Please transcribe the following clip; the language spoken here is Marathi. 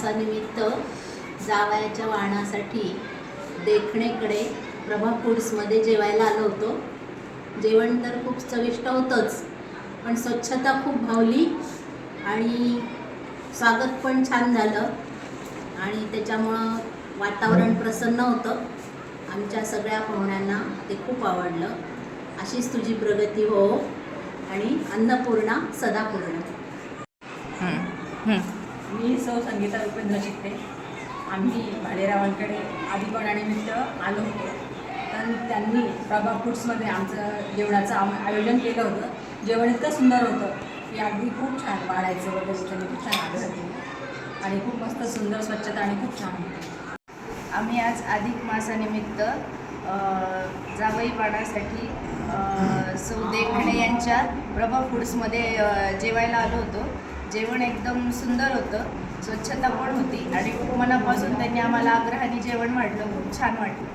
मासानिमित्त जावयाच्या वाणासाठी देखणेकडे प्रभा फूड्समध्ये जेवायला आलो होतो. जेवण तर खूप चविष्ट होतंच, पण स्वच्छता खूप भावली आणि स्वागत पण छान झालं आणि त्याच्यामुळं वातावरण प्रसन्न होतं. आमच्या सगळ्या पाहुण्यांना ते खूप आवडलं. अशीच तुझी प्रगती हो आणि अन्नपूर्णा सदापूर्ण. मी सौ संगीता उपेंद्र शिकते. आम्ही भालेरावांकडे अधिकोणानिमित्त आलो होतो, तर त्यांनी प्रभा फूड्समध्ये आमचं जेवणाचं आयोजन केलं होतं. जेवण इतकं सुंदर होतं की अगदी खूप छान वाढायचं वगैरे त्यांनी खूप छान आग्रह केला आणि खूप मस्त सुंदर स्वच्छता आणि खूप छान होती. आम्ही आज अधिक मासानिमित्त जावई वाणासाठी सौ देखणे यांच्या प्रभा फूड्समध्ये जेवायला आलो होतो. जेवण एकदम सुंदर होतं, स्वच्छता पण होती आणि खूप मनापासून त्यांनी आम्हाला आग्रहाने जेवण वाढलं. खूप छान वाटलं.